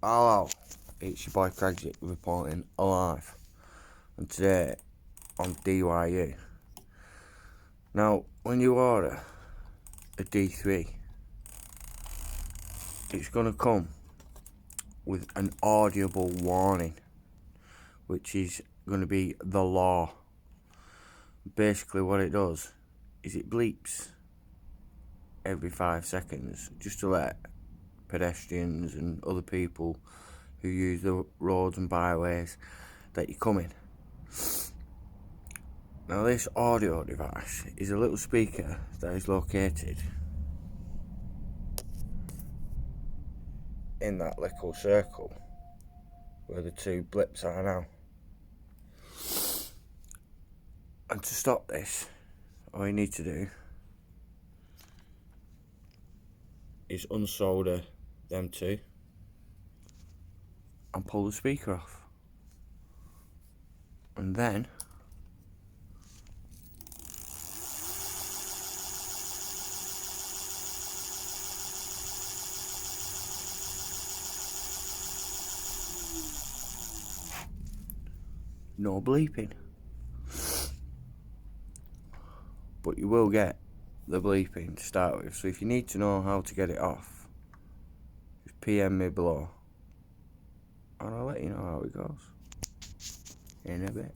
Hello, it's your boy Craig reporting alive, and today on DYU. Now, when you order a D3, it's going to come with an audible warning, which is going to be the law. Basically, what it does is it bleeps every 5 seconds just to let pedestrians and other people who use the roads and byways that you're coming. Now, this audio device is a little speaker that is located in that little circle where the two blips are now. And to stop this, all you need to do is unsolder them two and pull the speaker off. And then no bleeping. But you will get the bleeping to start with, so if you need to know how to get it off, just PM me below and I'll let you know how it goes in a bit.